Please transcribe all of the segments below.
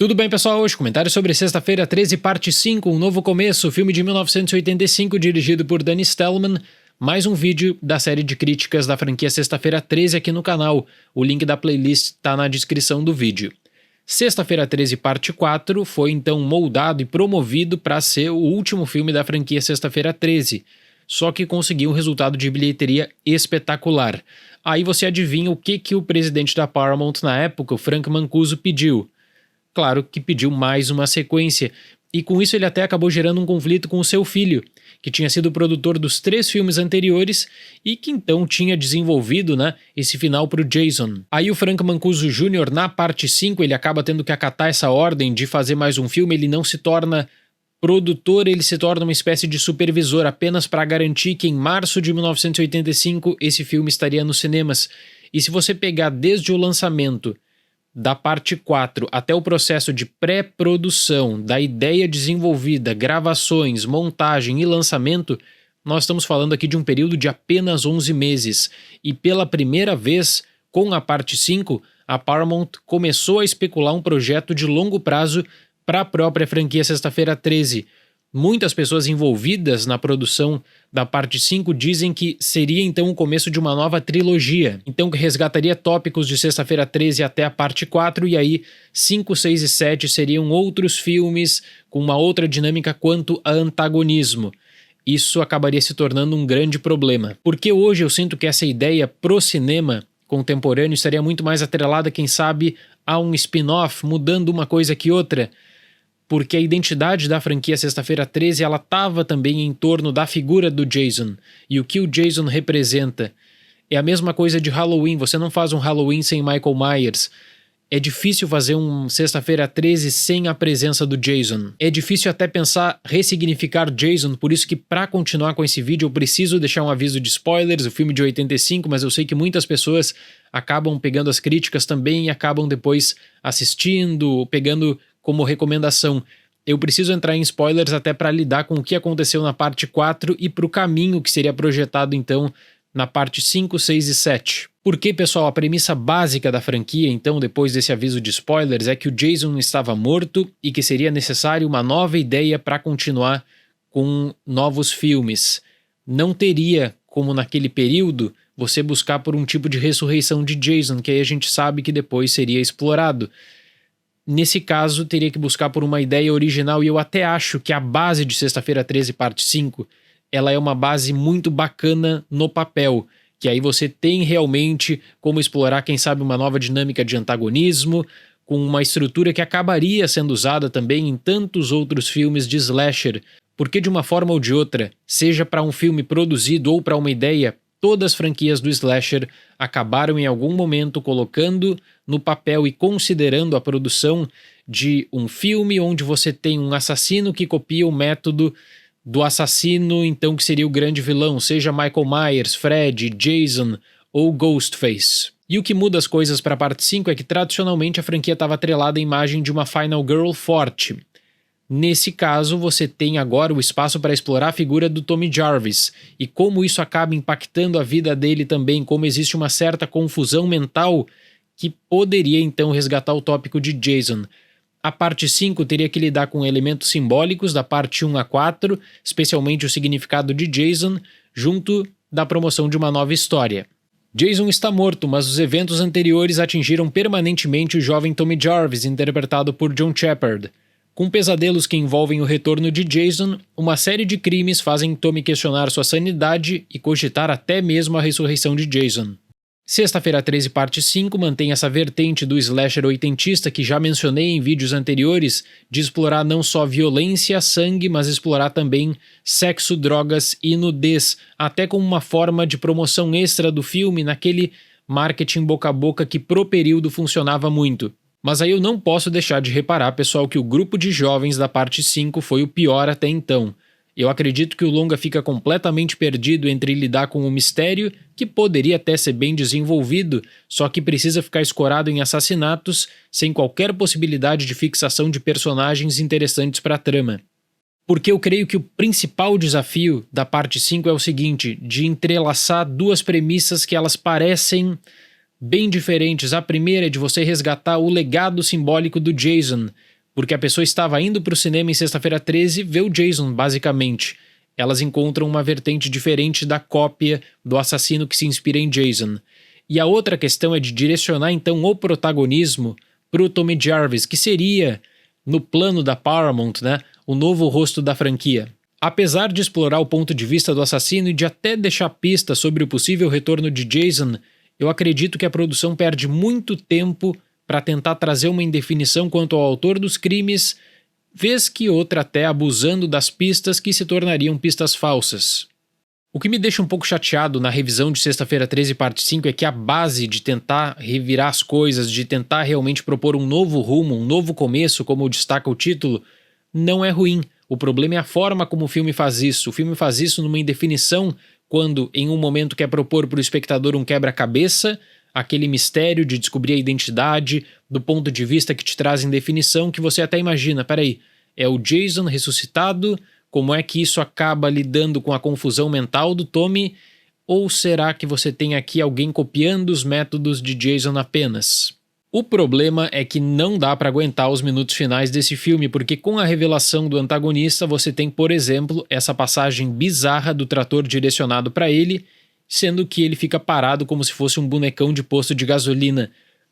Tudo bem, pessoal? Hoje comentário sobre Sexta-feira 13, parte 5, Um Novo Começo, filme de 1985 dirigido por Danny Stellman. Mais um vídeo da série de críticas da franquia Sexta-feira 13 aqui no canal. O link da playlist está na descrição do vídeo. Sexta-feira 13, parte 4 foi então moldado e promovido para ser o último filme da franquia Sexta-feira 13, só que conseguiu um resultado de bilheteria espetacular. Aí você adivinha o que o presidente da Paramount na época, o Frank Mancuso, pediu? Claro que pediu mais uma sequência, e com isso ele até acabou gerando um conflito com o seu filho, que tinha sido produtor dos 3 filmes anteriores e que então tinha desenvolvido esse final para o Jason. Aí o Frank Mancuso Jr., na parte 5, ele acaba tendo que acatar essa ordem de fazer mais um filme. Ele não se torna produtor, ele se torna uma espécie de supervisor, apenas para garantir que em março de 1985 esse filme estaria nos cinemas. E se você pegar desde o lançamento da parte 4 até o processo de pré-produção, da ideia desenvolvida, gravações, montagem e lançamento, nós estamos falando aqui de um período de apenas 11 meses. E pela primeira vez, com a parte 5, a Paramount começou a especular um projeto de longo prazo para a própria franquia Sexta-feira 13. Muitas pessoas envolvidas na produção da parte 5 dizem que seria então o começo de uma nova trilogia, então que resgataria tópicos de Sexta-feira 13 até a parte 4, e aí 5, 6 e 7 seriam outros filmes com uma outra dinâmica quanto a antagonismo. Isso acabaria se tornando um grande problema, porque hoje eu sinto que essa ideia pro cinema contemporâneo estaria muito mais atrelada, quem sabe, a um spin-off, mudando uma coisa que outra, porque a identidade da franquia Sexta-feira 13 ela estava também em torno da figura do Jason, e o que o Jason representa. É a mesma coisa de Halloween, você não faz um Halloween sem Michael Myers. É difícil fazer um Sexta-feira 13 sem a presença do Jason. É difícil até pensar ressignificar Jason, por isso que para continuar com esse vídeo eu preciso deixar um aviso de spoilers, o filme de 85, mas eu sei que muitas pessoas acabam pegando as críticas também e acabam depois assistindo, pegando como recomendação. Eu preciso entrar em spoilers até para lidar com o que aconteceu na parte 4 e para o caminho que seria projetado então na parte 5, 6 e 7. Porque, pessoal, a premissa básica da franquia, então, depois desse aviso de spoilers, é que o Jason estava morto e que seria necessário uma nova ideia para continuar com novos filmes. Não teria, como naquele período, você buscar por um tipo de ressurreição de Jason, que aí a gente sabe que depois seria explorado. Nesse caso, teria que buscar por uma ideia original, e eu até acho que a base de Sexta-feira 13, parte 5, ela é uma base muito bacana no papel, que aí você tem realmente como explorar, quem sabe, uma nova dinâmica de antagonismo, com uma estrutura que acabaria sendo usada também em tantos outros filmes de slasher, porque de uma forma ou de outra, seja para um filme produzido ou para uma ideia, todas as franquias do slasher acabaram em algum momento colocando no papel e considerando a produção de um filme onde você tem um assassino que copia o método do assassino, então, que seria o grande vilão, seja Michael Myers, Fred, Jason ou Ghostface. E o que muda as coisas para a parte 5 é que tradicionalmente a franquia estava atrelada à imagem de uma Final Girl forte. Nesse caso, você tem agora o espaço para explorar a figura do Tommy Jarvis e como isso acaba impactando a vida dele também, como existe uma certa confusão mental que poderia então resgatar o tópico de Jason. A parte 5 teria que lidar com elementos simbólicos da parte 1 a 4, especialmente o significado de Jason, junto da promoção de uma nova história. Jason está morto, mas os eventos anteriores atingiram permanentemente o jovem Tommy Jarvis, interpretado por John Shepherd. Com pesadelos que envolvem o retorno de Jason, uma série de crimes fazem Tommy questionar sua sanidade e cogitar até mesmo a ressurreição de Jason. Sexta-feira 13, parte 5 mantém essa vertente do slasher oitentista que já mencionei em vídeos anteriores, de explorar não só violência, sangue, mas explorar também sexo, drogas e nudez, até como uma forma de promoção extra do filme naquele marketing boca a boca que pro período funcionava muito. Mas aí eu não posso deixar de reparar, pessoal, que o grupo de jovens da parte 5 foi o pior até então. Eu acredito que o longa fica completamente perdido entre lidar com um mistério, que poderia até ser bem desenvolvido, só que precisa ficar escorado em assassinatos, sem qualquer possibilidade de fixação de personagens interessantes para a trama. Porque eu creio que o principal desafio da parte 5 é o seguinte, de entrelaçar duas premissas que elas parecem bem diferentes. A primeira é de você resgatar o legado simbólico do Jason, porque a pessoa estava indo para o cinema em Sexta-feira 13 ver o Jason, basicamente. Elas encontram uma vertente diferente da cópia do assassino que se inspira em Jason. E a outra questão é de direcionar então o protagonismo para o Tommy Jarvis, que seria, no plano da Paramount, né, o novo rosto da franquia. Apesar de explorar o ponto de vista do assassino e de até deixar pistas sobre o possível retorno de Jason, eu acredito que a produção perde muito tempo para tentar trazer uma indefinição quanto ao autor dos crimes, vez que outra até abusando das pistas que se tornariam pistas falsas. O que me deixa um pouco chateado na revisão de Sexta-feira 13 parte 5 é que a base de tentar revirar as coisas, de tentar realmente propor um novo rumo, um novo começo, como destaca o título, não é ruim. O problema é a forma como o filme faz isso. O filme faz isso numa indefinição quando, em um momento, quer propor para o espectador um quebra-cabeça, aquele mistério de descobrir a identidade, do ponto de vista que te traz indefinição, que você até imagina, peraí, é o Jason ressuscitado? Como é que isso acaba lidando com a confusão mental do Tommy? Ou será que você tem aqui alguém copiando os métodos de Jason apenas? O problema é que não dá para aguentar os minutos finais desse filme, porque com a revelação do antagonista você tem, por exemplo, essa passagem bizarra do trator direcionado para ele, sendo que ele fica parado como se fosse um bonecão de posto de gasolina.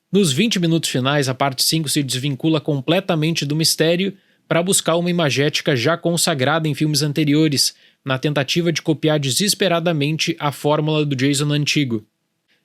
Nos 20 minutos finais, a parte 5 se desvincula completamente do mistério para buscar uma imagética já consagrada em filmes anteriores, na tentativa de copiar desesperadamente a fórmula do Jason antigo.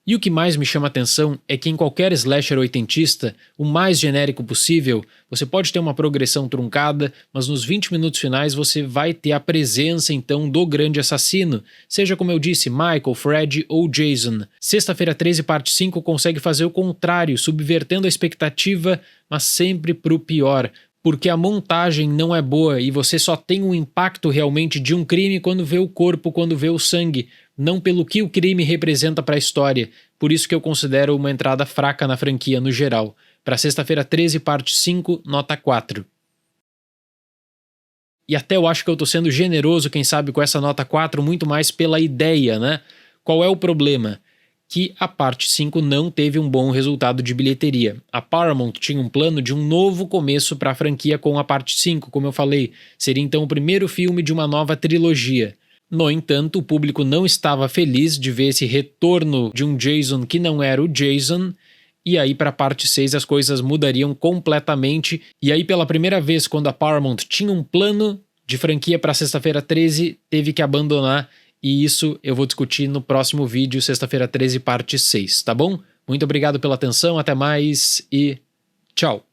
E o que mais me chama a atenção é que em qualquer slasher oitentista, o mais genérico possível, você pode ter uma progressão truncada, mas nos 20 minutos finais você vai ter a presença então do grande assassino, seja como eu disse, Michael, Fred ou Jason. Sexta-feira 13 parte 5 consegue fazer o contrário, subvertendo a expectativa, mas sempre pro pior. Porque a montagem não é boa e você só tem um impacto realmente de um crime quando vê o corpo, quando vê o sangue, não pelo que o crime representa para a história. Por isso que eu considero uma entrada fraca na franquia no geral. Para Sexta-feira 13, parte 5, nota 4. E até eu acho que eu tô sendo generoso, quem sabe, com essa nota 4, muito mais pela ideia, né? Qual é o problema? Que a parte 5 não teve um bom resultado de bilheteria. A Paramount tinha um plano de um novo começo para a franquia com a parte 5, como eu falei, seria então o primeiro filme de uma nova trilogia. No entanto, o público não estava feliz de ver esse retorno de um Jason que não era o Jason, e aí para a parte 6 as coisas mudariam completamente, e aí pela primeira vez quando a Paramount tinha um plano de franquia para Sexta-feira 13, teve que abandonar. E isso eu vou discutir no próximo vídeo, Sexta-feira 13, parte 6, tá bom? Muito obrigado pela atenção, até mais e tchau!